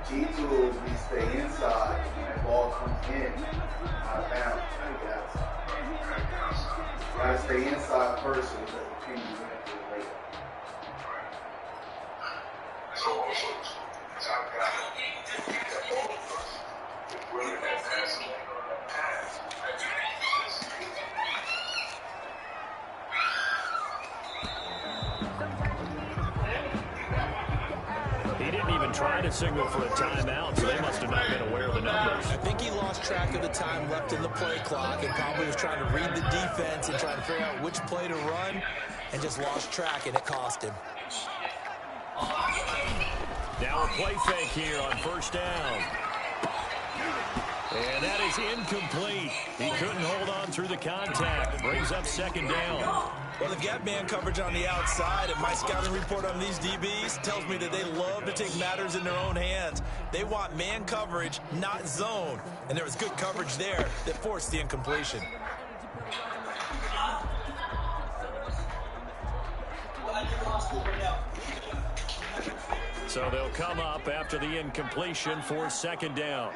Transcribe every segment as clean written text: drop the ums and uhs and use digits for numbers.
Key tools, we stay inside. When that ball comes in, out of bounds, you gotta get outside. You gotta stay inside first so it doesn't pin you into the layup. So also, I've got that ball first. If we're in that passing lane on that pass, he didn't even try to signal for a timeout, so they must have not been aware of the numbers. I think he lost track of the time left in the play clock and probably was trying to read the defense and trying to figure out which play to run and just lost track, and it cost him. Now a play fake here on first down. And that is incomplete. He couldn't hold on through the contact. Brings up second down. Well, they've got man coverage on the outside, and my scouting report on these DBs tells me that they love to take matters in their own hands. They want man coverage, not zone. And there was good coverage there that forced the incompletion. So they'll come up after the incompletion for second down.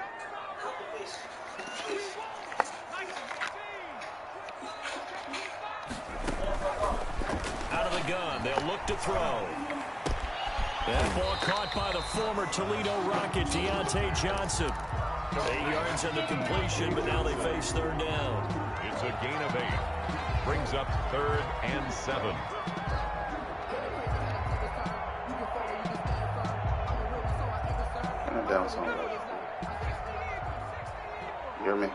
Out of the gun, they'll look to throw. That ball caught by the former Toledo Rocket, Deontay Johnson. 8 yards in the completion, but now they face third down. It's a gain of 8. Brings up 3rd and 7. Down somewhere. You hear me?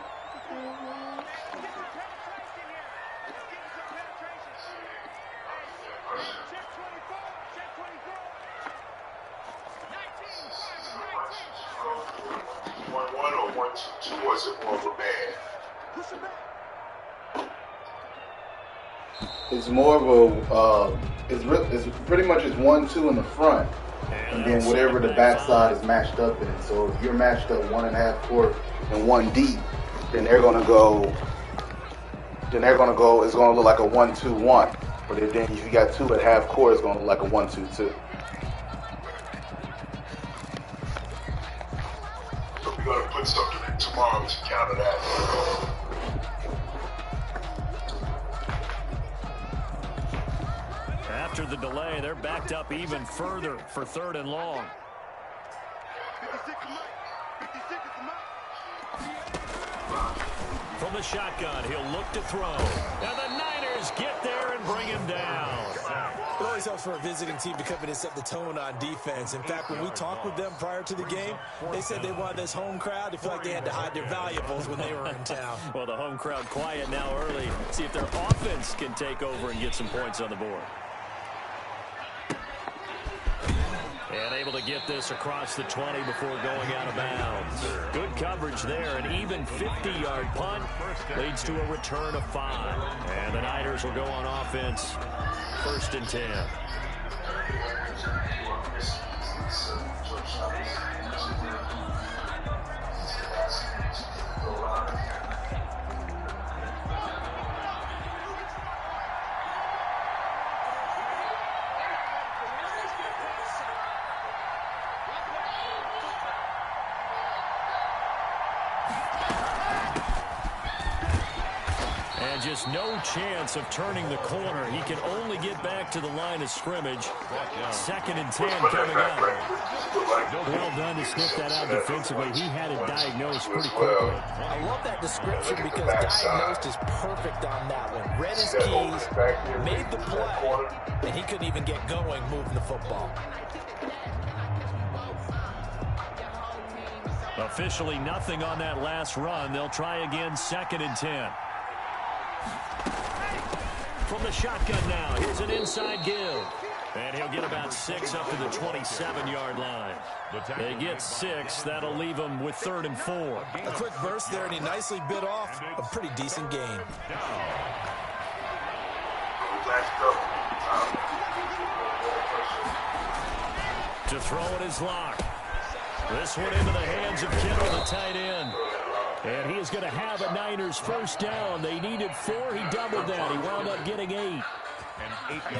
One or 1-2, was it more of a bad? It's more of a, it's pretty much it's 1-2 in the front. And then whatever the backside is matched up in. So if you're matched up 1.5 court and 1 deep, then they're gonna go. It's gonna look like a 1-2-1. But then if you got 2 at half court, it's gonna look like a 1-2-2. So we're gonna put something in tomorrow to counter that. After the delay, they're backed up even further for third and long. From the shotgun, he'll look to throw. And the Niners get there and bring him down. It always helps for a visiting team to come in and set the tone on defense. In fact, when we talked with them prior to the game, they said they wanted this home crowd to feel like they had to hide their valuables when they were in town. Well, the home crowd quiet now early. See if their offense can take over and get some points on the board. And able to get this across the 20 before going out of bounds. Good coverage there. An even 50-yard punt leads to a return of 5. And the Niners will go on offense. 1st and 10. Just no chance of turning the corner. He can only get back to the line of scrimmage. 2nd and 10 coming up. Well done to sniff that out defensively. He had it diagnosed pretty quickly. I love that description because diagnosed is perfect on that one. Read his keys, made the play, and he couldn't even get going moving the football. Officially nothing on that last run. They'll try again 2nd and 10. From the shotgun now, here's an inside give. And he'll get about 6 up to the 27-yard line. They get 6. That'll leave them with 3rd and 4. A quick burst there, and he nicely bit off a pretty decent gain. To throw it is locked. This one into the hands of Kittle, the tight end. And he is going to have a Niners 1st down. They needed 4. He doubled that. He wound up getting 8.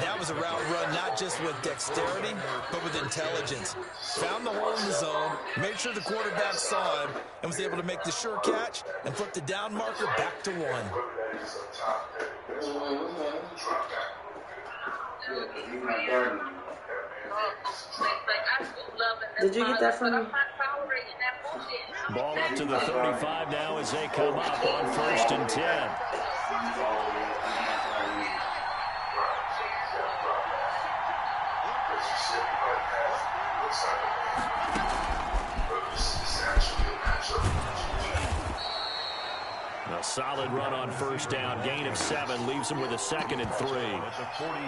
That was a route run not just with dexterity, but with intelligence. Found the hole in the zone, made sure the quarterback saw him, and was able to make the sure catch and flip the down marker back to 1. Did you get that from me? Ball up to the 35 now as they come up on 1st and 10. A solid run on 1st down. Gain of 7 leaves them with a 2nd and 3.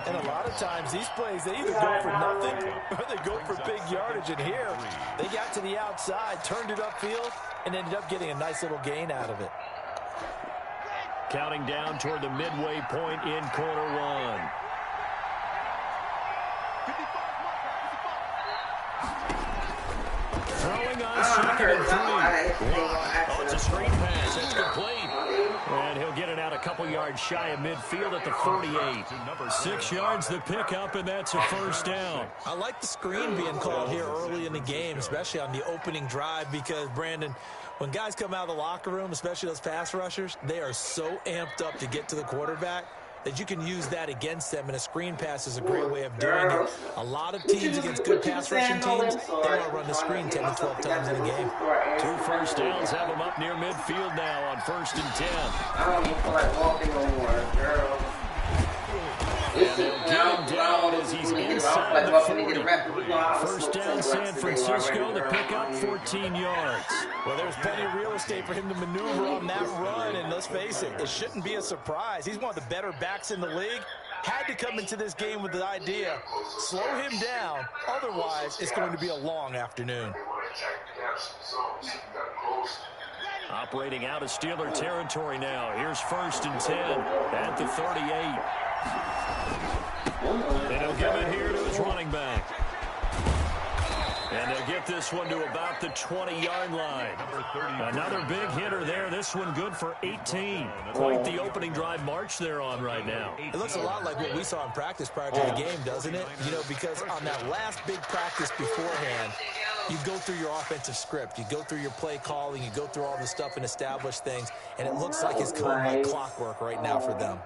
And a lot of times these plays, they either go for nothing or they go for big yardage. And here, they got to the outside, turned it upfield, and ended up getting a nice little gain out of it. Counting down toward the midway point in quarter 1. Throwing on 2nd and 3. Oh, it's a screen pass. That's complete. And he'll get it out a couple yards shy of midfield at the 48. 6 yards the pickup, and that's a 1st down. I like the screen being called here early in the game, especially on the opening drive, because, Brandon, when guys come out of the locker room, especially those pass rushers, they are so amped up to get to the quarterback that you can use that against them, and a screen pass is a great way of doing it. A lot of teams against good pass rushing teams, they want to run the screen 10 to 12 times in a game. 2 1st downs have them up near midfield now on 1st and 10. I don't even feel like walking no more, girl. And they'll get him down as he's inside the 40. 1st down, San Francisco. The pickup, 14 yards. Well, there's plenty of real estate for him to maneuver on that run, and let's face it, it shouldn't be a surprise. He's one of the better backs in the league. Had to come into this game with the idea, slow him down, otherwise it's going to be a long afternoon. Operating out of Steeler territory now. Here's 1st and 10 at the 38. And he'll give it here to his running back. And they'll get this one to about the 20-yard line. Another big hitter there. This one good for 18. Quite the opening drive march they're on right now. It looks a lot like what we saw in practice prior to the game, doesn't it? You know, because on that last big practice beforehand, you go through your offensive script. You go through your play calling. You go through all the stuff and establish things. And it looks like it's going like clockwork right now for them.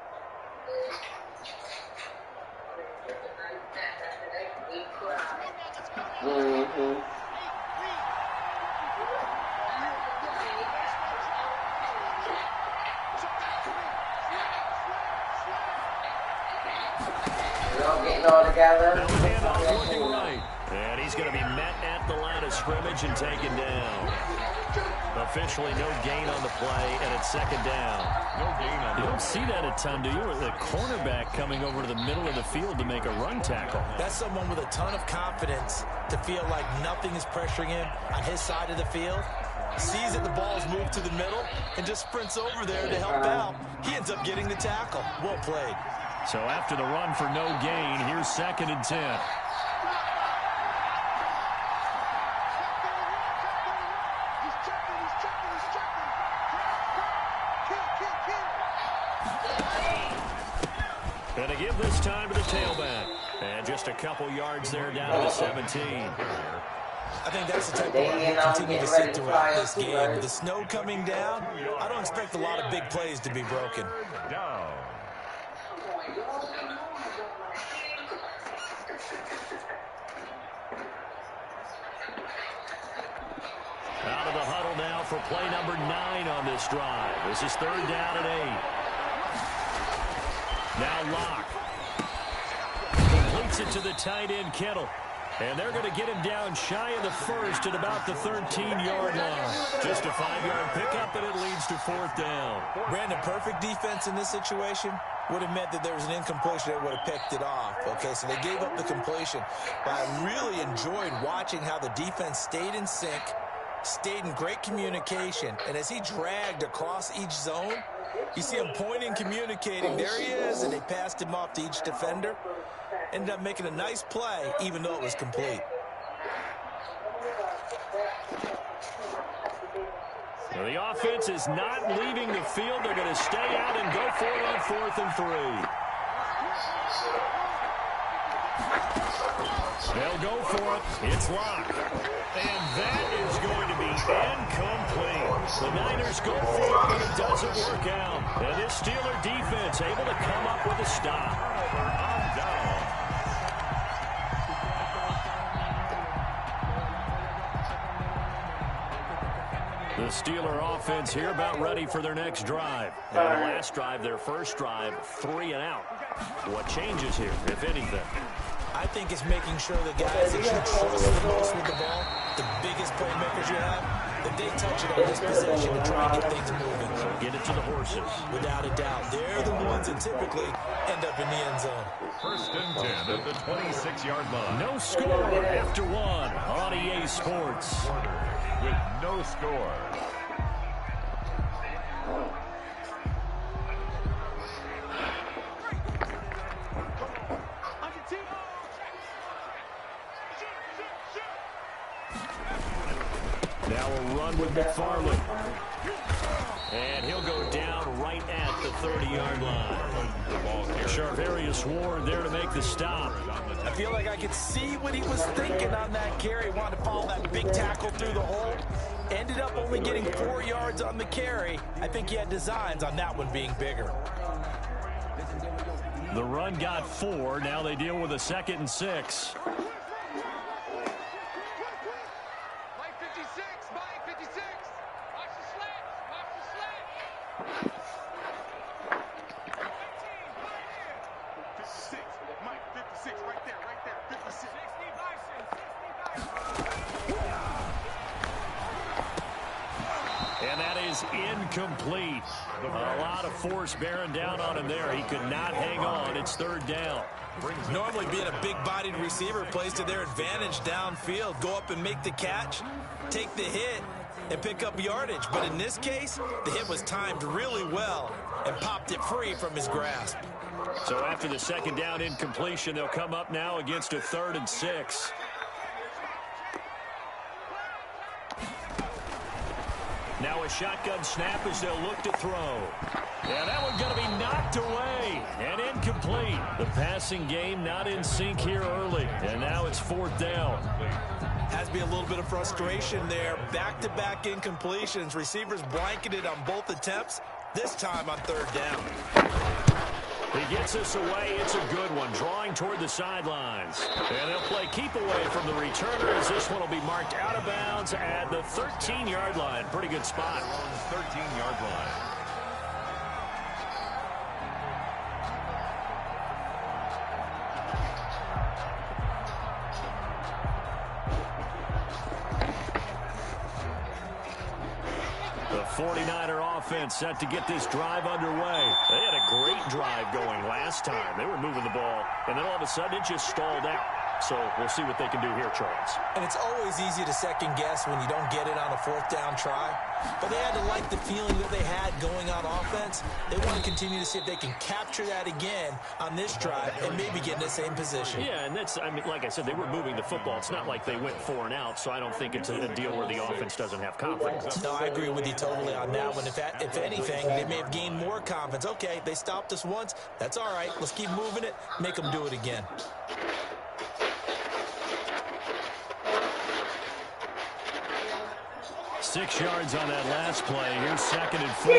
Getting all together. Looking right. And he's going to be met at the line of scrimmage and taken down. Officially no gain on the play, and it's 2nd down. No gain on. You don't see that a ton, do you? Or the cornerback coming over to the middle of the field to make a run tackle. That's someone with a ton of confidence to feel like nothing is pressuring him on his side of the field. Sees that the ball's moved to the middle and just sprints over there to help out. He ends up getting the tackle. Well played. So after the run for no gain, here's 2nd and 10. And to give this time to the tailback. And just a couple yards there down to the 17. I think that's the type of run we'll continue to see throughout this game. With the snow coming down, I don't expect a lot of big plays to be broken. Out of the huddle now for play number 9 on this drive. This is 3rd down and 8. Now Locke. Completes it to the tight end, Kittle. And they're going to get him down shy of the 1st at about the 13-yard line. Just a 5-yard pickup, and it leads to 4th down. Brandon, perfect defense in this situation would have meant that there was an incompletion that would have picked it off. Okay, so they gave up the completion. But I really enjoyed watching how the defense stayed in sync, stayed in great communication, and as he dragged across each zone, you see him pointing, communicating. There he is, and they passed him off to each defender. Ended up making a nice play, even though it was complete. Well, the offense is not leaving the field. They're going to stay out and go for it on 4th and 3. They'll go for it. It's locked. And that is going to be incomplete. The Niners go for it, but it doesn't work out. And this Steeler defense able to come up with a stop. On down. The Steeler offense here about ready for their next drive. And the last drive, their first drive, 3 and out. What changes here, if anything? I think it's making sure the guys that you trust the most with the ball, the biggest playmakers you have, that they touch it on this possession to try and get things moving. Get it to the horses. Without a doubt. They're the ones that typically end up in the end zone. 1st and 10 at the 26-yard line. No score after one on EA Sports. With no score. Now a run with McFarland. And he'll go down right at the 30-yard line. Charvarius Ward there to make the stop. I feel like I could see what he was thinking on that carry. Wanted to follow that big tackle through the hole. Ended up only getting 4 yards on the carry. I think he had designs on that one being bigger. The run got 4. Now they deal with a 2nd and 6. Incomplete. A lot of force bearing down on him there. He could not hang on. It's 3rd down. Normally being a big-bodied receiver plays to their advantage downfield. Go up and make the catch, take the hit, and pick up yardage. But in this case, the hit was timed really well and popped it free from his grasp. So after the 2nd down incompletion, they'll come up now against a 3rd and 6. Now a shotgun snap as they'll look to throw. Yeah, that one going to be knocked away and incomplete. The passing game not in sync here early, and now it's 4th down. Has to be a little bit of frustration there. Back-to-back incompletions. Receivers blanketed on both attempts, this time on 3rd down. He gets this away. It's a good one, drawing toward the sidelines. And they'll play keep away from the returner as this one will be marked out of bounds at the 13-yard line. Pretty good spot. 13-yard line. The 49er offense set to get this drive underway. They had a great drive going last time. They were moving the ball, and then all of a sudden it just stalled out. So we'll see what they can do here, Charles. And it's always easy to second guess when you don't get it on a 4th down try. But they had to like the feeling that they had going on offense. They want to continue to see if they can capture that again on this drive and maybe get in the same position. Yeah, and that's, I mean, like I said, they were moving the football. It's not like they went 4 and out, so I don't think it's a deal where the offense doesn't have confidence. No, I agree with you totally on that one. If anything, they may have gained more confidence. Okay, they stopped us once. That's all right. Let's keep moving it. Make them do it again. Six yards on that last play. Here's 2nd and 4.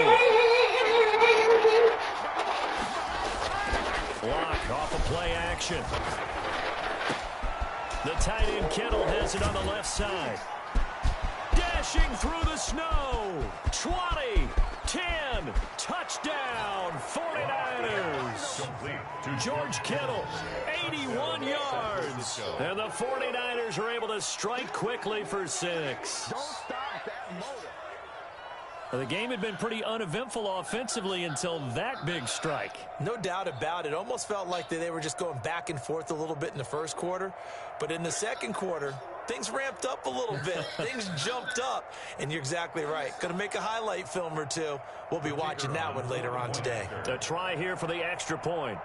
Block off of play action. The tight end Kittle has it on the left side. Dashing through the snow. 20, 10, touchdown, 49ers. George Kittle, 81 yards. And the 49ers are able to strike quickly for 6. The game had been pretty uneventful offensively until that big strike. No doubt about it. Almost felt like they were just going back and forth a little bit in the first quarter. But in the second quarter, things ramped up a little bit. Things jumped up. And you're exactly right. Going to make a highlight film or two. We'll be watching that one later on today. A try here for the extra point.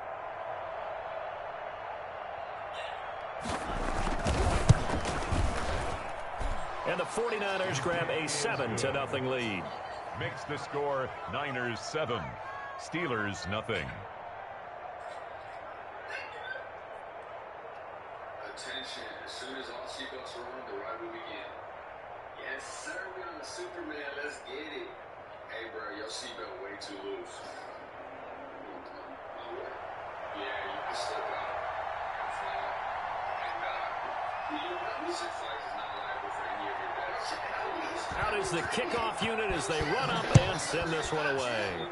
And the 49ers grab a 7-0 lead. Makes the score Niners 7, Steelers nothing. Attention, as soon as all seatbelts are on, the ride will begin. Yes, sir, we on the Superman, let's get it. Hey, bro, your seatbelt way too loose. Yeah, you can slip out. And Lucid Flight is not liable for any of your debts. Out is the kickoff unit as they run up and send this one away.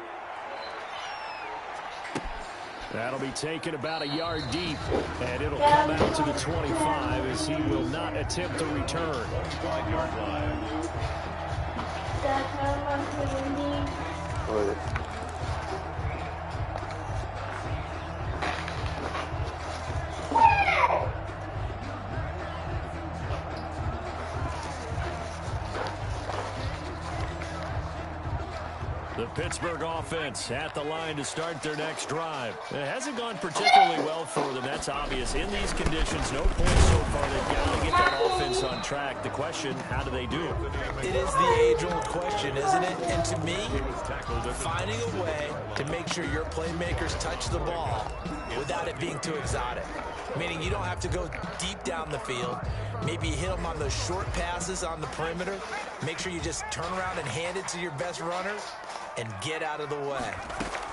That'll be taken about a yard deep, and it'll come out to the 25 as he will not attempt to return. 5-yard line. The Pittsburgh offense at the line to start their next drive. It hasn't gone particularly well for them. That's obvious. In these conditions, no points so far. They've got to get that offense on track. The question, how do they do it? It is the age-old question, isn't it? And to me, finding a way to make sure your playmakers touch the ball without it being too exotic. Meaning you don't have to go deep down the field. Maybe hit them on those short passes on the perimeter. Make sure you just turn around and hand it to your best runner and get out of the way.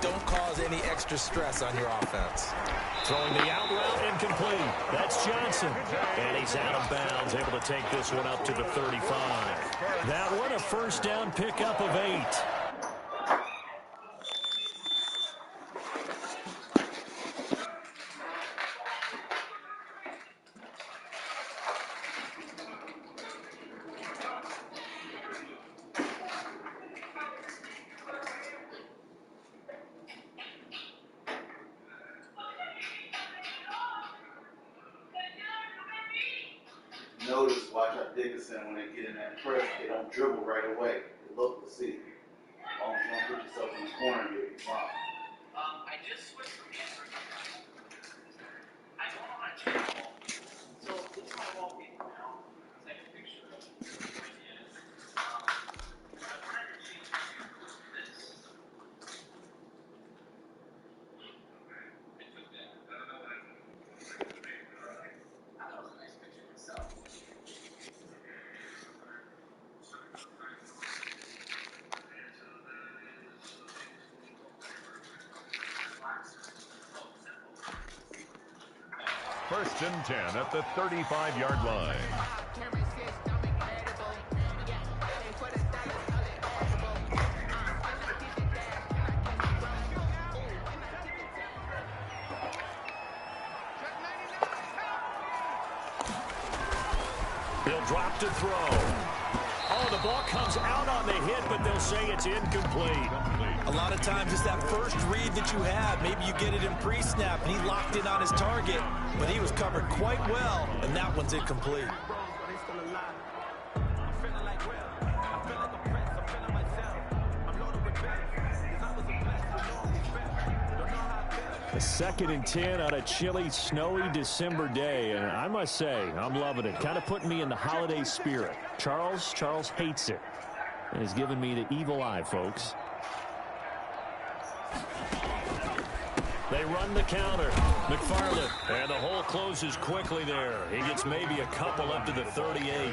Don't cause any extra stress on your offense. Throwing the out route incomplete. That's Johnson. And he's out of bounds, able to take this one up to the 35. That one a first down pickup of 8. Notice, watch out Dickinson when they get in that press, they don't dribble right away. They look to see. As long as you don't put yourself in the corner, you'll be fine. I just switched from answering my phone. I don't know how to change the wall. So this is my wallpaper now. Take a picture of it. I'm trying to change this. I took that. I don't know why. I thought it was a nice picture myself. First and 10 at the 35-yard line. They'll drop to throw. Oh, the ball comes out on the hit, but they'll say it's incomplete. A lot of times it's that first read that you have. Maybe you get it in pre-snap, and he locked in on his target, but he was covered quite well, and that one's incomplete. A 2nd and 10 on a chilly, snowy December day, and I must say, I'm loving it. Kind of putting me in the holiday spirit. Charles hates it, and has given me the evil eye, folks. They run the counter. McFarland, and the hole closes quickly there. He gets maybe a couple up to the 38.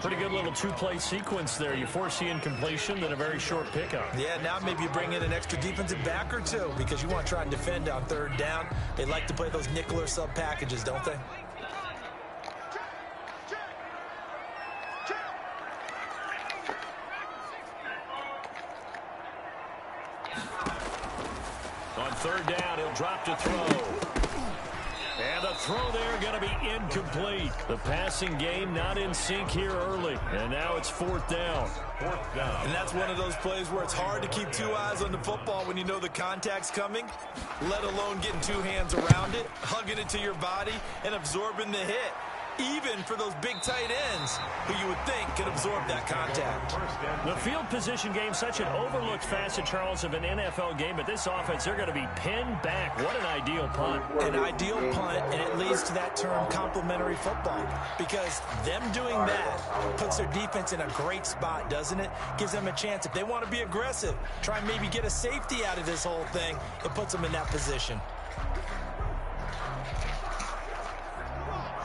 Pretty good little two-play sequence there. You force the incompletion, then a very short pickup. Yeah, now maybe you bring in an extra defensive back or two because you want to try and defend on 3rd down. They like to play those nickel or sub packages, don't they? On 3rd down, he'll drop to throw. And the throw there going to be incomplete. The passing game not in sync here early. And now it's 4th down. 4th down. And that's one of those plays where it's hard to keep 2 eyes on the football when you know the contact's coming, let alone getting 2 hands around it, hugging it to your body, and absorbing the hit. Even for those big tight ends who you would think could absorb that contact. The field position game, such an overlooked facet, Charles, of an NFL game, but this offense, they're going to be pinned back. What an ideal punt. An ideal punt, and it leads to that term complementary football, because them doing that puts their defense in a great spot, doesn't it? Gives them a chance. If they want to be aggressive, try and maybe get a safety out of this whole thing, it puts them in that position.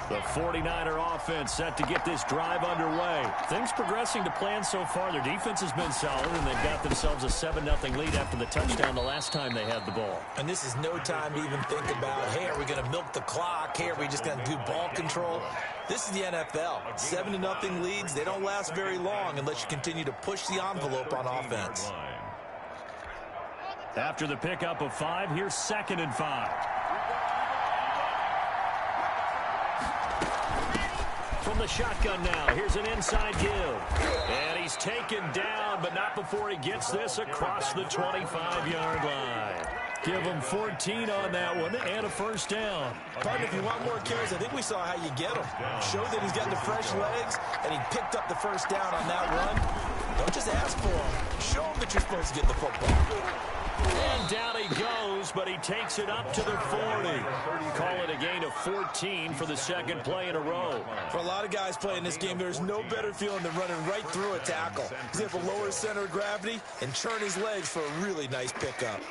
The 49er offense set to get this drive underway. Things progressing to plan so far. Their defense has been solid, and they've got themselves a 7-0 lead after the touchdown the last time they had the ball. And this is no time to even think about, hey, are we going to milk the clock? Hey, are we just going to do ball control? This is the NFL. 7-0 leads, they don't last very long unless you continue to push the envelope on offense. After the pickup of 5, here's 2nd and 5. From the shotgun now, here's an inside give. And he's taken down, but not before he gets this across the 25-yard line. Give him 14 on that one and a first down. Partner, if you want more carries, I think we saw how you get him. Show that he's got the fresh legs, and he picked up the first down on that run. Don't just ask for him. Show him that you're supposed to get the football. And down he goes, but he takes it up to the 40. Call it a gain of 14 for the second play in a row. For a lot of guys playing this game, there's no better feeling than running right through a tackle. He's able to lower his center of gravity and churn his legs for a really nice pickup.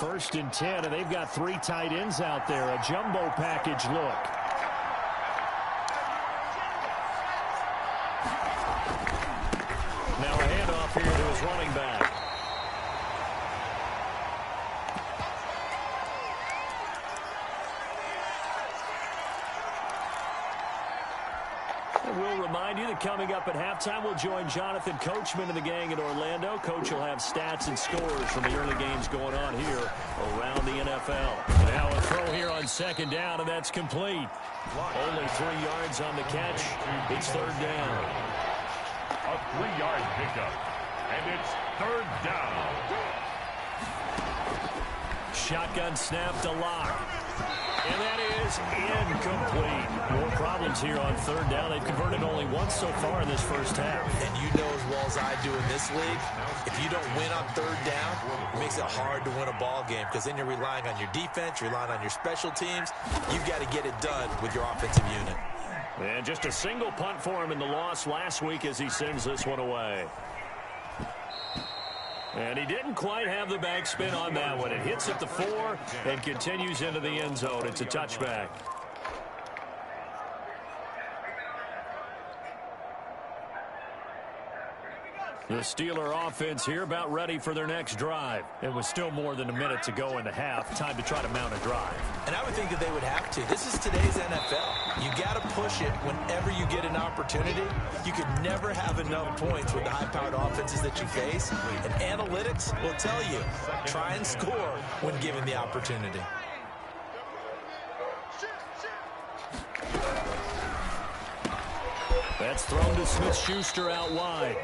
1st and 10, and they've got 3 tight ends out there. A jumbo package look. Now a handoff here to his running back. We'll remind you that coming up at halftime, we'll join Jonathan Coachman and the gang in Orlando. Coach will have stats and scores from the early games going on here around the NFL. Now a throw here on 2nd down, and that's complete. Only 3 yards on the catch. It's 3rd down. A 3-yard pickup, and it's 3rd down. Shotgun snap to Lock. And that is incomplete. More problems here on 3rd down. They've converted only once so far in this first half. And you know as well as I do in this league, if you don't win on 3rd down, it makes it hard to win a ball game because then you're relying on your defense, you're relying on your special teams. You've got to get it done with your offensive unit. And just a single punt for him in the loss last week as he sends this one away. And he didn't quite have the back spin on that one. It hits at the 4 and continues into the end zone. It's a touchback. The Steeler offense here about ready for their next drive. It was still more than a minute to go in the half. Time to try to mount a drive. And I would think that they would have to. This is today's NFL. You got to push it whenever you get an opportunity. You could never have enough points with the high-powered offenses that you face. And analytics will tell you, try and score when given the opportunity. That's thrown to Smith-Schuster out wide.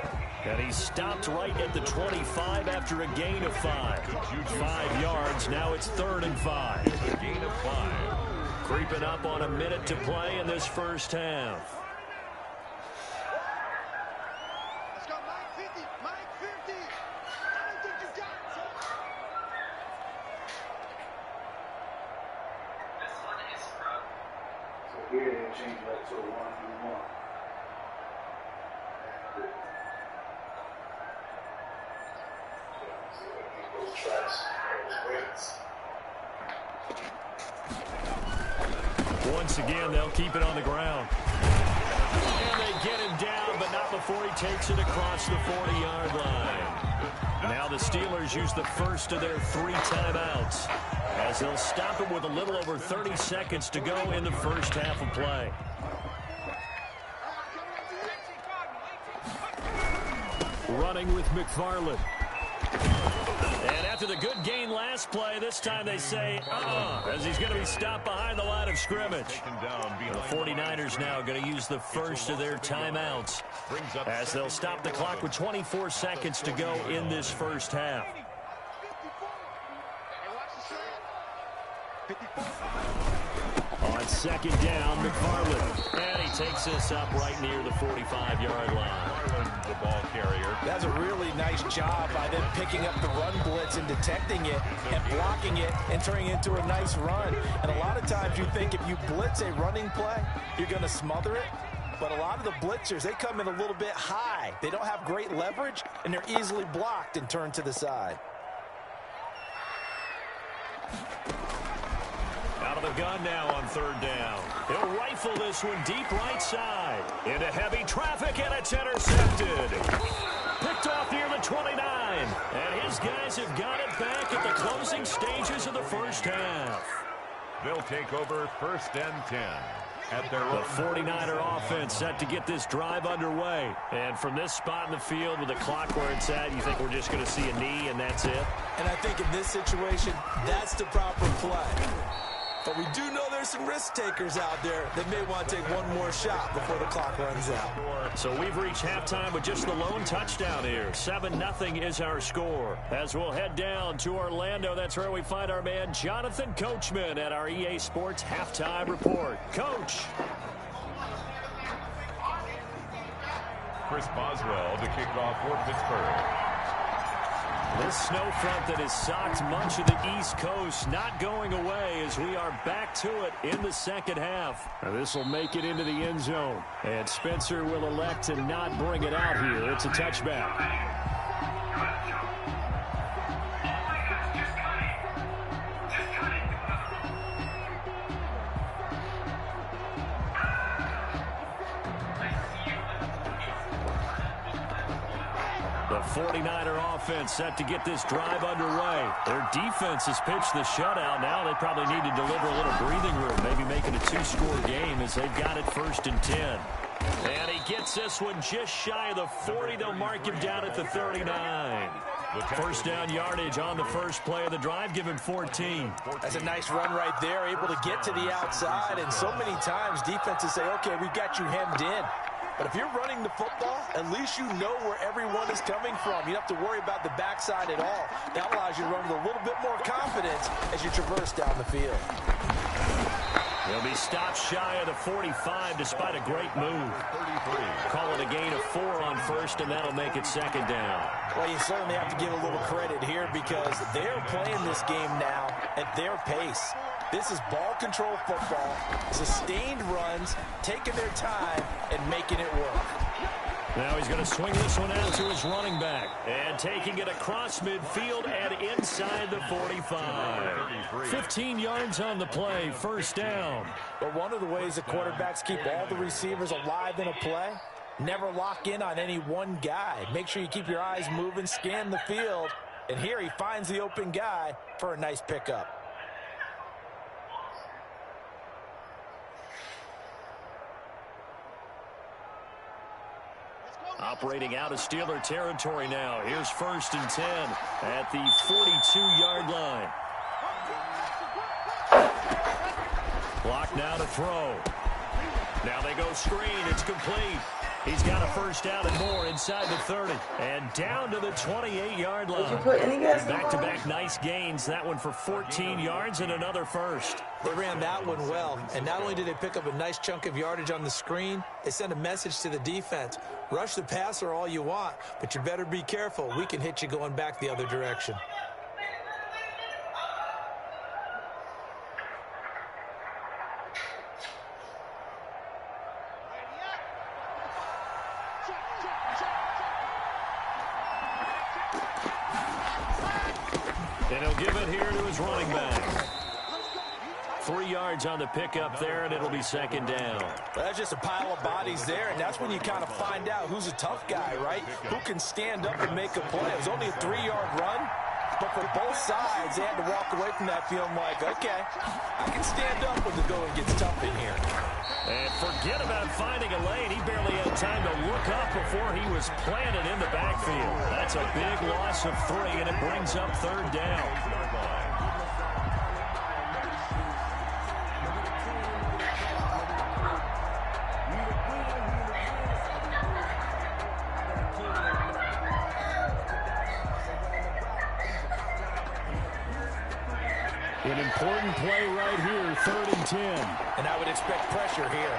And he's stopped right at the 25 after a gain of 5. 5 yards. Now it's 3rd and 5. A gain of 5. Creeping up on a minute to play in this first half. Let's go, Mike 50. Mike 50. I don't think you got it. This one is from. So here they change that to a 1-1. Once again, they'll keep it on the ground. And they get him down, but not before he takes it across the 40-yard line. Now the Steelers use the first of their 3 timeouts, as they'll stop it with a little over 30 seconds to go in the first half of play. Running with McFarland. And after the good gain last play, this time they say, as he's going to be stopped behind the line of scrimmage. The 49ers now going to use the first of their timeouts, as they'll stop the clock with 24 seconds to go in this first half. On 2nd down, McFarland. And he takes this up right near the 45-yard line. The ball carrier. That's a really nice job by them picking up the run blitz and detecting it and blocking it and turning it into a nice run. And a lot of times you think if you blitz a running play, you're going to smother it. But a lot of the blitzers, they come in a little bit high. They don't have great leverage, and they're easily blocked and turned to the side. Out of the gun now on third down. He'll rifle this one deep right side. Into heavy traffic, and it's intercepted. Picked off near the 29. And his guys have got it back at the closing stages of the first half. They'll take over 1st and 10. At their The 49er offense set to get this drive underway. And from this spot in the field with the clock where it's at, you think we're just going to see a knee and that's it? And I think in this situation, that's the proper play. But we do know there's some risk takers out there that may want to take one more shot before the clock runs out. So we've reached halftime with just the lone touchdown here. 7-0 is our score. As we'll head down to Orlando, that's where we find our man Jonathan Coachman at our EA Sports Halftime Report. Coach. Chris Boswell to kick off for Pittsburgh. This snow front that has socked much of the East Coast not going away as we are back to it in the second half. Now this will make it into the end zone. And Spencer will elect to not bring it out here. It's a touchback. The 49er offense set to get this drive underway. Their defense has pitched the shutout. Now they probably need to deliver a little breathing room, maybe make it a 2-score game as they've got it 1st and 10. And he gets this one just shy of the 40. They'll mark him down at the 39. First down yardage on the first play of the drive, give him 14. That's a nice run right there, able to get to the outside. And so many times defenses say, okay, we've got you hemmed in. But if you're running the football, at least you know where everyone is coming from. You don't have to worry about the backside at all. That allows you to run with a little bit more confidence as you traverse down the field. He'll be stopped shy of the 45 despite a great move. Call it a gain of 4 on first, and that'll make it second down. Well, you certainly have to give a little credit here because they're playing this game now at their pace. This is ball control football, sustained runs, taking their time, and making it work. Now he's going to swing this one out to his running back. And taking it across midfield and inside the 45. 15 yards on the play, first down. But one of the ways the quarterbacks keep all the receivers alive in a play, never lock in on any one guy. Make sure you keep your eyes moving, scan the field. And here he finds the open guy for a nice pickup. Operating out of Steeler territory now. Here's 1st and 10 at the 42-yard line. Clock now to throw. Now they go screen. It's complete. He's got a first down and more inside the 30. And down to the 28-yard line. Did you put any gas in the Back-to-back nice gains. That one for 14 yards and another first. They ran that one well. And not only did they pick up a nice chunk of yardage on the screen, they sent a message to the defense. Rush the passer all you want, but you better be careful. We can hit you going back the other direction. And he'll give it here to his running back. 3 yards on the pickup there, and it'll be second down. Well, that's just a pile of bodies there, and that's when you kind of find out who's a tough guy, right? Who can stand up and make a play. It was only a 3-yard run, but for both sides, they had to walk away from that feeling like, okay, I can stand up when the going gets tough in here. And forget about finding a lane. He barely had time to look up before he was planted in the backfield. That's a big loss of 3, and it brings up third down. An important play right here, 3rd and 10. And I would expect pressure here.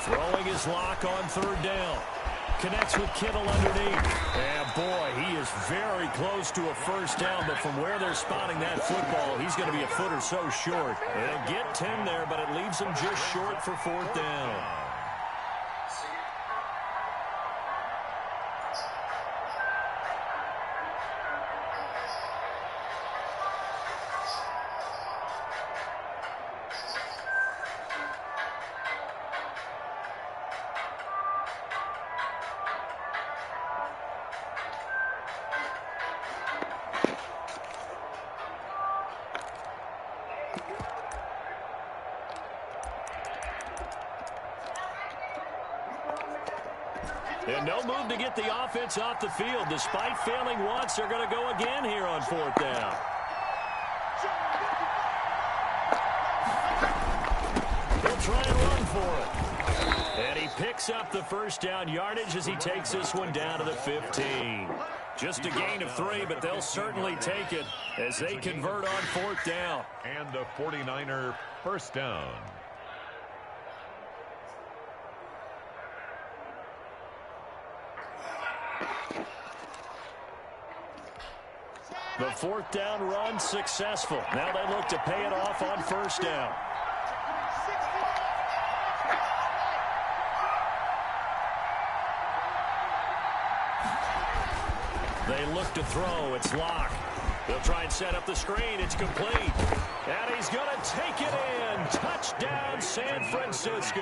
Throwing his lock on 3rd down. Connects with Kittle underneath. And boy, he is very close to a first down, but from where they're spotting that football, he's going to be a foot or so short. They'll get 10 there, but it leaves him just short for 4th down. And no move to get the offense off the field. Despite failing once, they're going to go again here on 4th down. He'll try and run for it. And he picks up the 1st down yardage as he takes this one down to the 15. Just a gain of 3, but they'll certainly take it as they convert on 4th down. And the 49er 1st down. The 4th down run successful. Now they look to pay it off on 1st down. They look to throw. It's Locke. They'll try and set up the screen. It's complete. And he's going to take it in. Touchdown, San Francisco.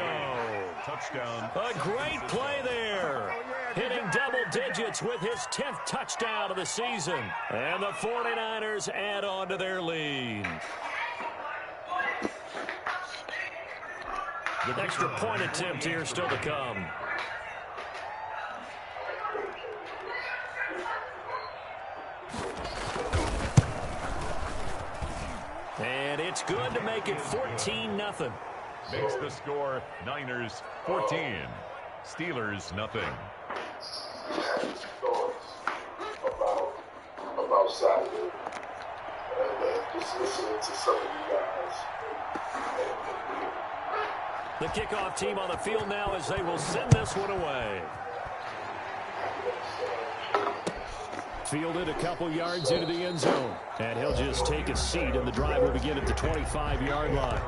Touchdown. A great play there. Hitting double digits with his 10th touchdown of the season. And the 49ers add on to their lead. The extra point attempt here still to come. And it's good to make it 14-0. Makes the score Niners 14. Steelers nothing. About Saturday. And just listening to some of you guys. The kickoff team on the field now as they will send this one away. Fielded a couple yards into the end zone. And he'll just take a seat, and the drive will begin at the 25-yard line.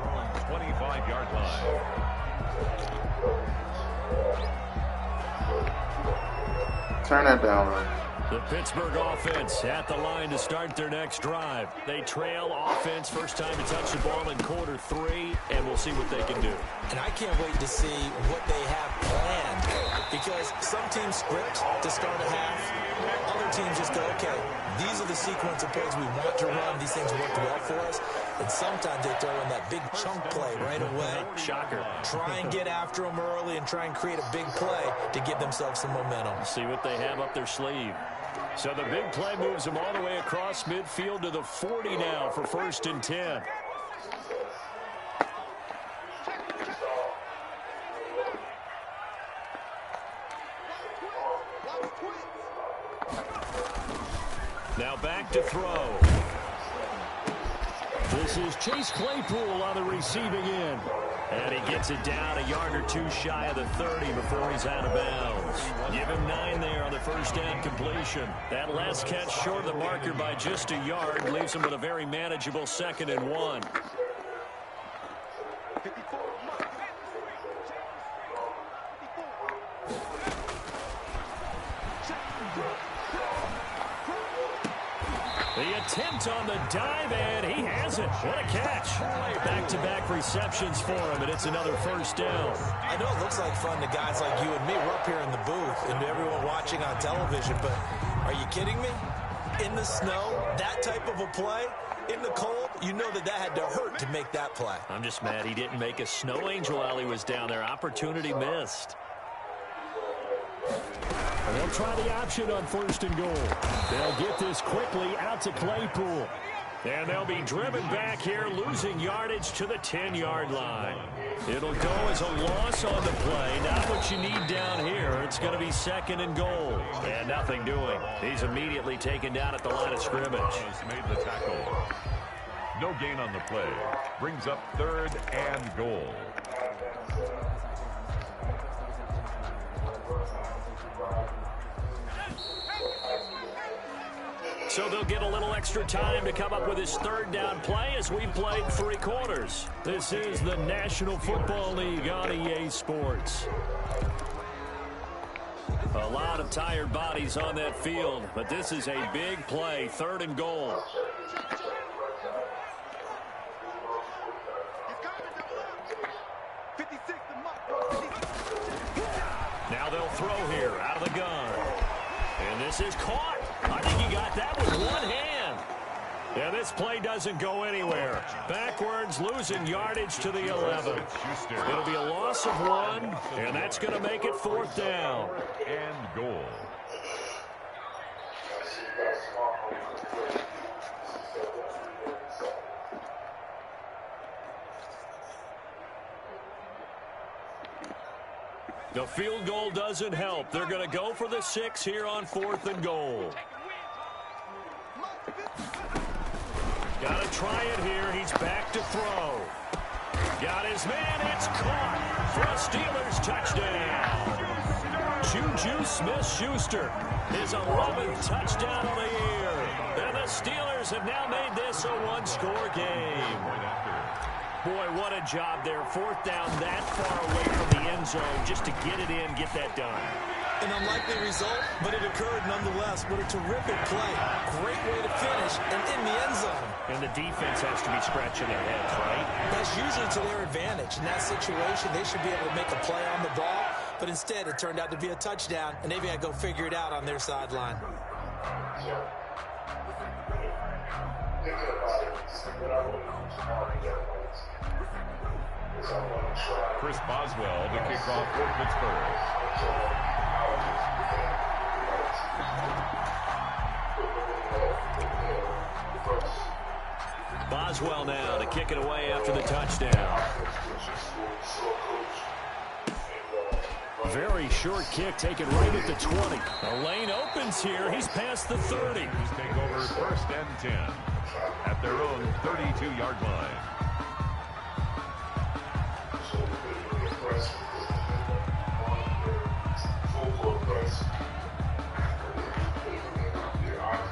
25-yard line. Turn that down, right? The Pittsburgh offense at the line to start their next drive. They trail offense, first time to touch the ball in quarter 3, and we'll see what they can do. And I can't wait to see what they have planned, because some teams script to start a half. Other teams just go, okay, these are the sequence of plays we want to run. These things worked well for us. And sometimes they throw in that big chunk play right away. Shocker. Try and get after them early and try and create a big play to give themselves some momentum. See what they have up their sleeve. So the big play moves them all the way across midfield to the 40 now for 1st and 10. Now back to throw. This is Chase Claypool on the receiving end. And he gets it down a yard or 2 shy of the 30 before he's out of bounds. Give him 9 there on the 1st down completion. That last catch short of the marker by just a yard leaves him with a very manageable 2nd and 1. The attempt on the dive, and he has it. What a catch. Back-to-back receptions for him, and it's another 1st down. I know it looks like fun to guys like you and me. We're up here in the booth and everyone watching on television, but are you kidding me? In the snow, that type of a play, in the cold, you know that had to hurt to make that play. I'm just mad he didn't make a snow angel while he was down there. Opportunity missed. And they'll try the option on 1st and goal. They'll get this quickly out to Claypool. And they'll be driven back here, losing yardage to the 10-yard line. It'll go as a loss on the play. Not what you need down here. It's going to be 2nd and goal. And nothing doing. He's immediately taken down at the line of scrimmage. Made the tackle. No gain on the play. Brings up 3rd and goal. So they'll get a little extra time to come up with his 3rd down play as we've played 3 quarters. This is the National Football League on EA Sports. A lot of tired bodies on that field, but this is a big play, 3rd and goal. Now they'll throw here out of the gun. And this is caught. I think he got that with one hand. Yeah, this play doesn't go anywhere. Backwards, losing yardage to the 11. It'll be a loss of 1, and that's going to make it 4th down. And goal. The field goal doesn't help. They're going to go for the 6 here on 4th and goal. Got to try it here. He's back to throw. Got his man. It's caught for a Steelers touchdown. Juju Smith-Schuster, his 11th touchdown of the year. And the Steelers have now made this a one-score game. Boy, what a job there. 4th down that far away from the end zone just to get it in, get that done. An unlikely result, but it occurred nonetheless. What a terrific play. Great way to finish and in the end zone. And the defense has to be scratching their heads, right? That's usually to their advantage. In that situation, they should be able to make a play on the ball, but instead it turned out to be a touchdown, and they've got to go figure it out on their sideline. Chris Boswell to kick off for Pittsburgh. Boswell now to kick it away after the touchdown. Very short kick taken right at the 20. The lane opens here. He's past the 30. Take over 1st and 10 at their own 32-yard line.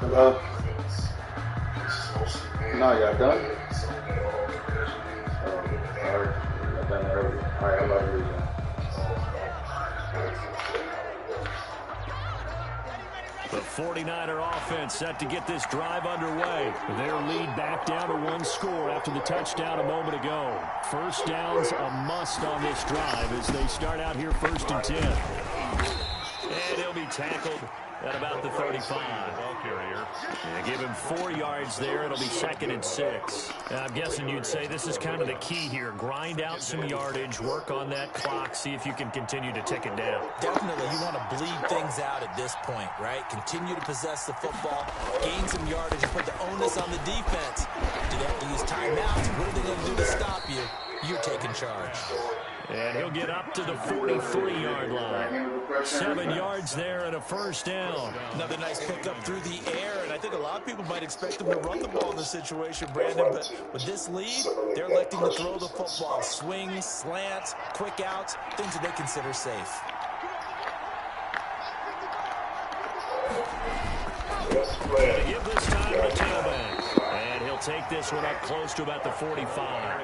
Hello? No, y'all done? Sorry. Y'all done earlier. All right, I'm about to read that. The 49er offense set to get this drive underway. Their lead back down to 1 score after the touchdown a moment ago. 1st down's a must on this drive as they start out here 1st and 10. And he'll be tackled at about the 35. Yeah, give him 4 yards there. It'll be 2nd and 6. I'm guessing you'd say this is kind of the key here. Grind out some yardage, work on that clock, see if you can continue to tick it down. Definitely, you want to bleed things out at this point, right? Continue to possess the football, gain some yardage, and put the onus on the defense. Do they have to use timeouts? What are they going to do to stop you? You're taking charge. And he'll get up to the 43-yard line. 7 yards there and a 1st down. Another nice pickup through the air, and I think a lot of people might expect them to run the ball in this situation, Brandon, but with this lead, they're electing to throw the football. Swings, slants, quick outs, things that they consider safe. To give this time to the tailback. And he'll take this one up close to about the 45.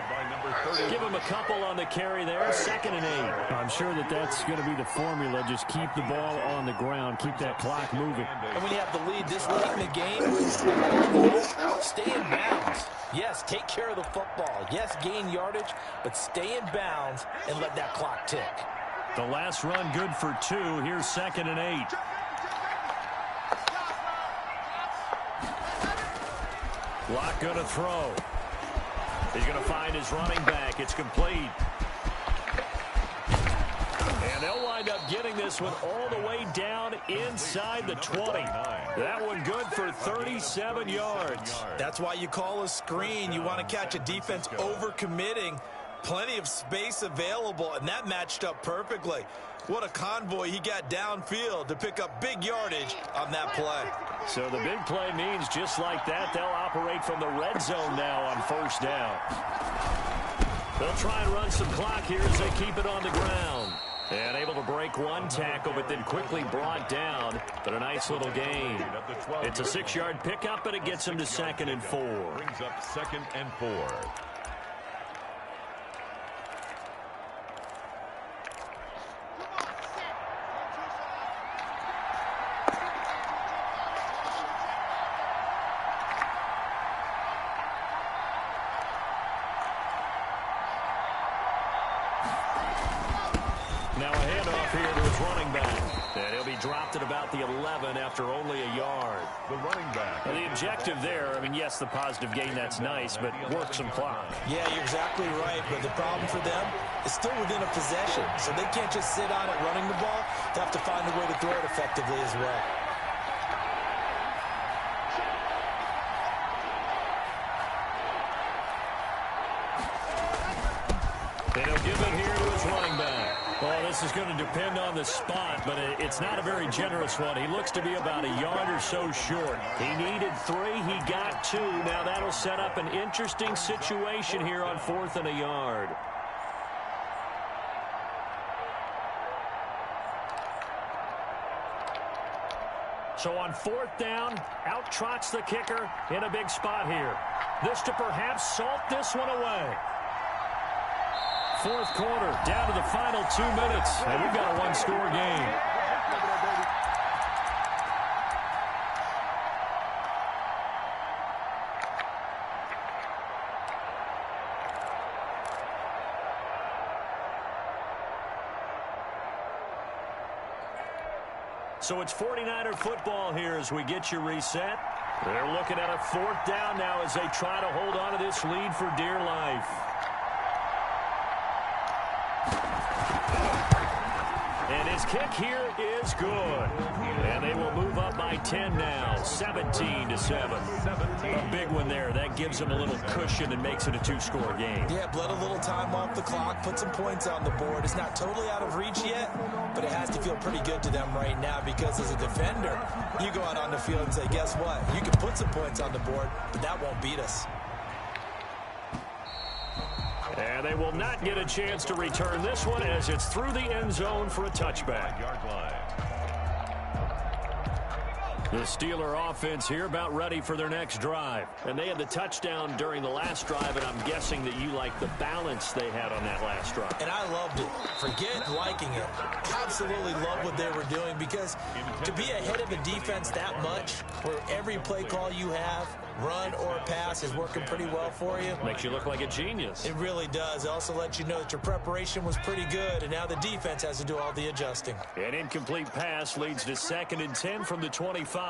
Give him a couple on the carry there. 2nd and 8. I'm sure that's going to be the formula. Just keep the ball on the ground. Keep that clock moving. And when you have the lead this late in the game, stay in bounds. Yes, take care of the football. Yes, gain yardage, but stay in bounds and let that clock tick. The last run good for 2. Here's 2nd and 8. Lock going to throw. He's going to find his running back. It's complete. And they'll wind up getting this one all the way down inside the 20. That one good for 37 yards. That's why you call a screen. You want to catch a defense overcommitting. Plenty of space available, and that matched up perfectly. What a convoy he got downfield to pick up big yardage on that play. So the big play means just like that, they'll operate from the red zone now on 1st down. They'll try and run some clock here as they keep it on the ground. And able to break 1 tackle, but then quickly brought down. But a nice little gain. It's a 6-yard pickup, but it gets him to 2nd and 4. Brings up 2nd and 4. Now a handoff here to his running back. And he'll be dropped at about the 11 after only a yard. The running back. Well, the objective there, I mean, yes, the positive gain, that's nice, but work some clock. Yeah, you're exactly right. But the problem for them is still within a possession. So they can't just sit on it running the ball. They have to find a way to throw it effectively as well. And he'll give it here to his running back. Well, this is going to depend on the spot, but it's not a very generous one. He looks to be about a yard or so short. He needed 3. He got 2. Now that'll set up an interesting situation here on 4th and a yard. So on 4th down, out trots the kicker in a big spot here. This to perhaps salt this one away. 4th quarter, down to the final 2 minutes, and we've got a one-score game. So it's 49er football here as we get you reset. They're looking at a 4th down now as they try to hold on to this lead for dear life. And his kick here is good. And they will move up by 10 now, 17-7. A big one there. That gives them a little cushion and makes it a 2-score game. Yeah, bled a little time off the clock, put some points on the board. It's not totally out of reach yet, but it has to feel pretty good to them right now because as a defender, you go out on the field and say, guess what? You can put some points on the board, but that won't beat us. And they will not get a chance to return this one as it's through the end zone for a touchback. The Steeler offense here about ready for their next drive. And they had the touchdown during the last drive, and I'm guessing that you like the balance they had on that last drive. And I loved it. Forget liking it. Absolutely love what they were doing because to be ahead of a defense that much, where every play call you have, run or pass, is working pretty well for you. Makes you look like a genius. It really does. It also lets you know that your preparation was pretty good, and now the defense has to do all the adjusting. An incomplete pass leads to 2nd and 10 from the 25.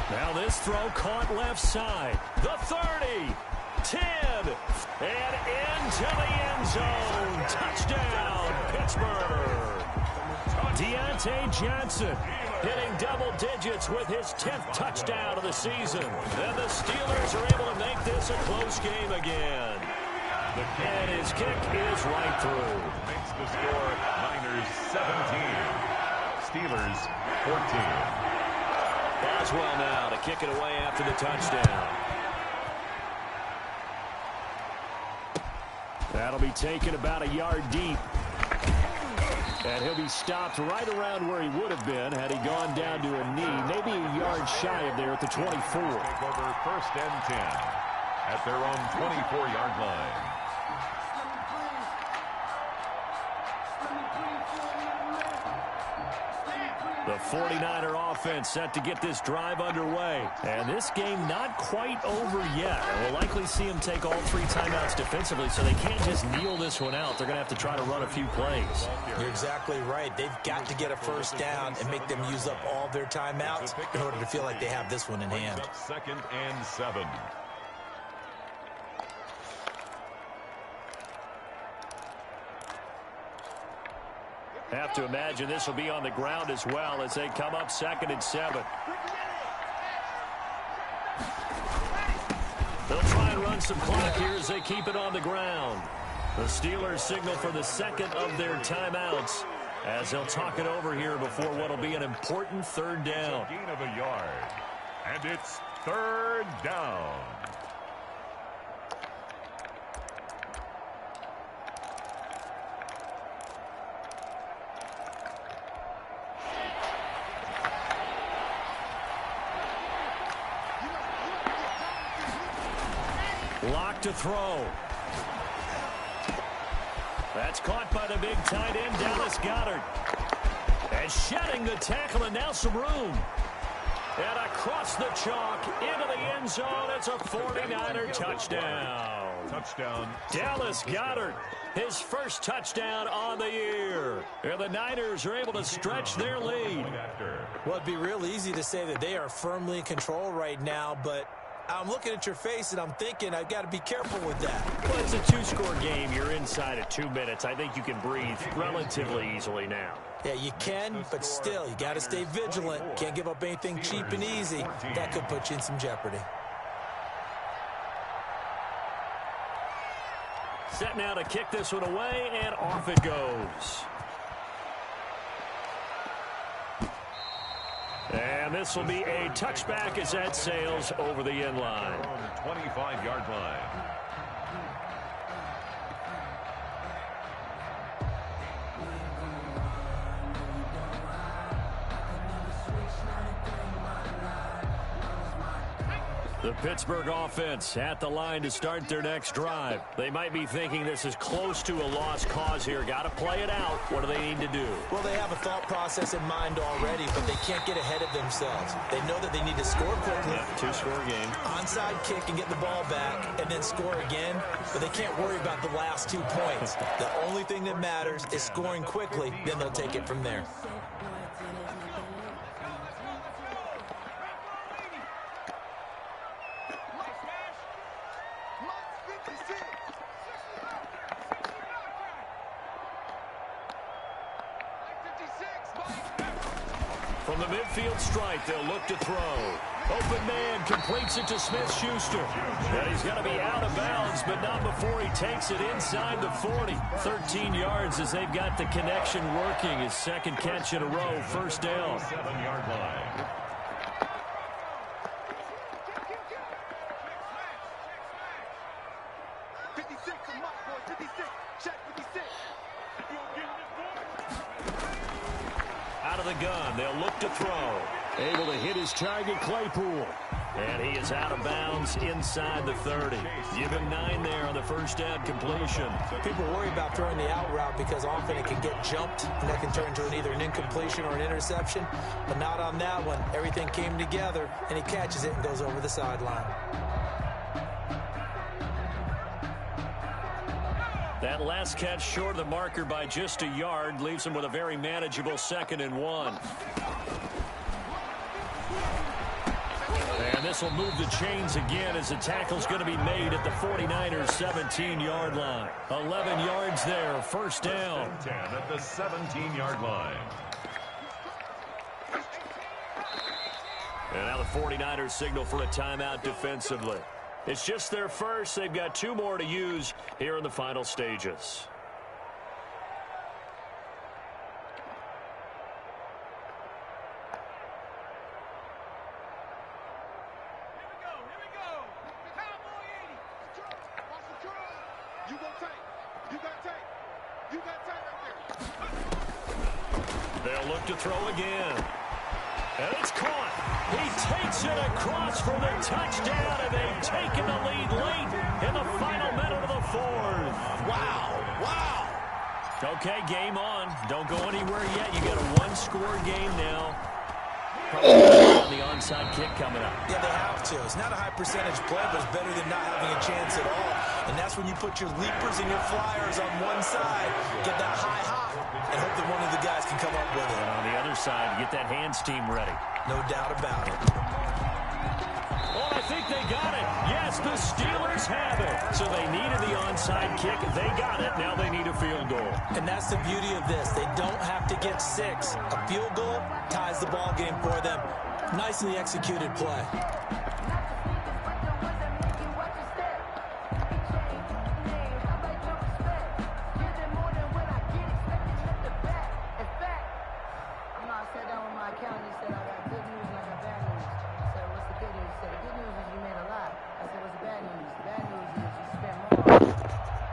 Now this throw caught left side. The 30, 10, and into the end zone. Touchdown, Pittsburgh. Deontay Johnson hitting double digits with his 10th touchdown of the season. And the Steelers are able to make this a close game again. And his kick is right through. Makes the score Niners 17, Steelers 14. Boswell now to kick it away after the touchdown. That'll be taken about a yard deep. And he'll be stopped right around where he would have been had he gone down to a knee, maybe a yard shy of there at the 24. Take over 1st and 10 at their own 24-yard line. The 49er offense set to get this drive underway. And this game not quite over yet. And we'll likely see them take all 3 timeouts defensively, so they can't just kneel this one out. They're going to have to try to run a few plays. You're exactly right. They've got to get a 1st down and make them use up all their timeouts in order to feel like they have this one in hand. 2nd and 7. Have to imagine this will be on the ground as well as they come up 2nd and 7. They'll try and run some clock here as they keep it on the ground. The Steelers signal for the 2nd of their timeouts as they'll talk it over here before what will be an important 3rd down. A gain of a yard. And it's 3rd down. Clock to throw. That's caught by the big tight end, Dallas Goedert. And shedding the tackle, and now some room. And across the chalk into the end zone. It's a 49er touchdown. Touchdown. Dallas Goedert, his first touchdown on the year. And the Niners are able to stretch their lead. Well, it'd be real easy to say that they are firmly in control right now, but I'm looking at your face and I'm thinking I've got to be careful with that. Well, it's a two-score game. You're inside of 2 minutes. I think you can breathe relatively easily now. Yeah, you can, but still, you got to stay vigilant. Can't give up anything cheap and easy. That could put you in some jeopardy. Set now to kick this one away, and off it goes. And this will be a touchback as that sails over the end line. 25-yard line. The Pittsburgh offense at the line to start their next drive. They might be thinking this is close to a lost cause here. Got to play it out. What do they need to do? Well, they have a thought process in mind already, but they can't get ahead of themselves. They know that they need to score quickly. Yeah, two-score game. Onside kick and get the ball back and then score again, but they can't worry about the last 2 points. The only thing that matters is scoring quickly, then they'll take it from there. From the midfield stripe, they'll look to throw. Open man completes it to Smith-Schuster. And he's going to be out of bounds, but not before he takes it inside the 40. 13 yards as they've got the connection working. His second catch in a row, first down. 7-yard line. Out of the gun, they'll look to throw. Able to hit his target, Claypool. And he is out of bounds inside the 30. Give him 9 there on the first down completion. People worry about throwing the out route because often it can get jumped, and that can turn into either an incompletion or an interception. But not on that one. Everything came together, and he catches it and goes over the sideline. That last catch short of the marker by just a yard leaves him with a very manageable 2nd and 1. And this will move the chains again as the tackle's going to be made at the 49ers 17-yard line. 11 yards there, first down. 10 at the 17-yard line. And now the 49ers signal for a timeout defensively. It's just their first. They've got 2 more to use here in the final stages. They'll look to throw again. And it's caught. He takes it across for the touchdown, and they've taken the lead late in the final minute of the 4th. Wow. Wow. Okay, game on. Don't go anywhere yet. You got a 1-score game now. Probably on the onside kick coming up. Yeah, they have to. It's not a high percentage play, but it's better than not having a chance at all. And that's when you put your leapers and your flyers on one side, get that high hop, and hope that one of the guys can come up with it. And on the other side, get that hands team ready. No doubt about it. Oh, I think they got it. Yes, the Steelers have it. So they needed the onside kick. They got it. Now they need a field goal. And that's the beauty of this. They don't have to get 6. A field goal ties the ball game for them. Nicely executed play.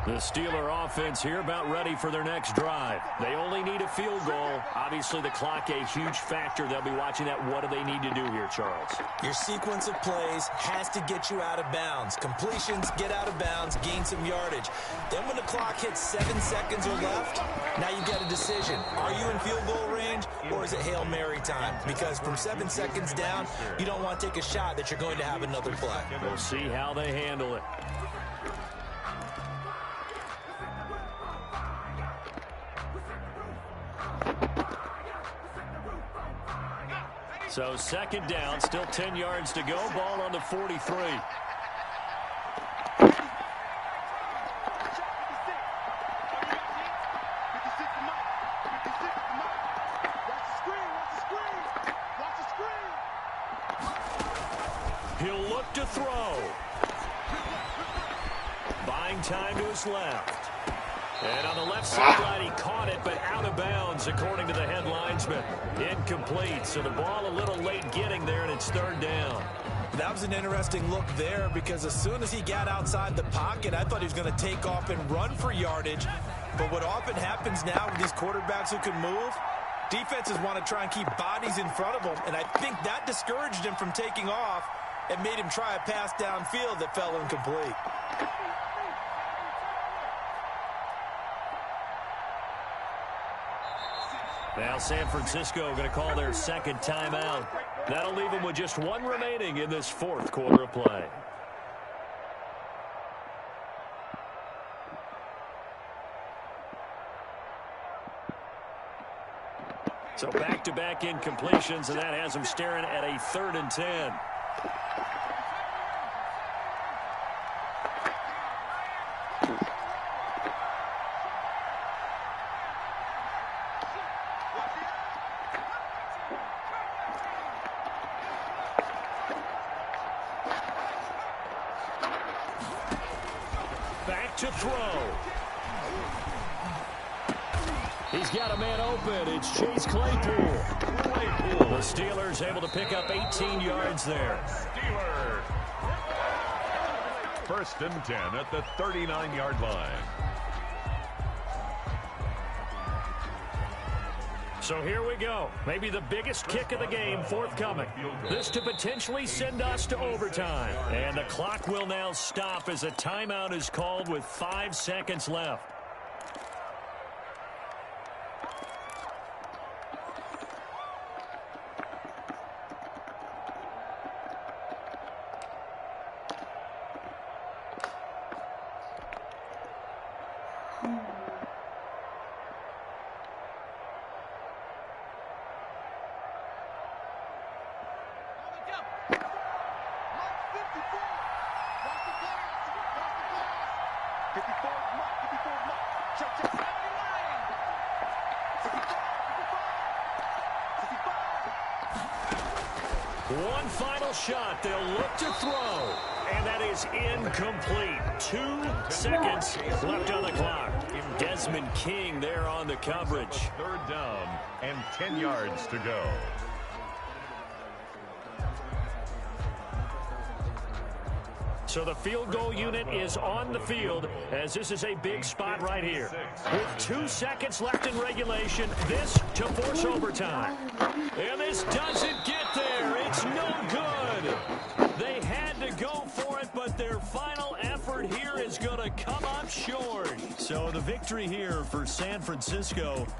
The The Steeler offense here about ready for their next drive. They only need a field goal. Obviously, the clock a huge factor. They'll be watching that. What do they need to do here, Charles? Your sequence of plays has to get you out of bounds. Completions, get out of bounds, gain some yardage. Then when the clock hits 7 seconds or left, now you've got a decision. Are you in field goal range or is it Hail Mary time? Because from 7 seconds down, you don't want to take a shot that you're going to have another play. We'll see how they handle it. So second down, still 10 yards to go. Ball on the 43. He'll look to throw. Buying time to his left. And on the left sideline, he caught it, but out of bounds, according to the head linesman. Incomplete, so the ball a little late getting there, and it's third down. That was an interesting look there because as soon as he got outside the pocket, I thought he was going to take off and run for yardage. But what often happens now with these quarterbacks who can move, defenses want to try and keep bodies in front of them, and I think that discouraged him from taking off and made him try a pass downfield that fell incomplete. Now San Francisco going to call their second timeout. That'll leave them with just one remaining in this fourth quarter of play. So back-to-back incompletions, and that has them staring at a 3rd and 10. To throw. He's got a man open. It's Chase Claypool. The Steelers able to pick up 18 yards there. Steelers. 1st and 10 at the 39-yard line. So here we go. Maybe the biggest kick of the game forthcoming. This to potentially send us to overtime. And the clock will now stop as a timeout is called with 5 seconds left. One final shot. They'll look to throw. And that is incomplete. 2 seconds left on the clock. Desmond King there on the coverage. 3rd down and 10 yards to go. So the field goal unit is on the field as this is a big spot right here. With 2 seconds left in regulation, this to force overtime. And this doesn't get there. It's no good. They had to go for it, but their final effort here is going to come up short. So the victory here for San Francisco.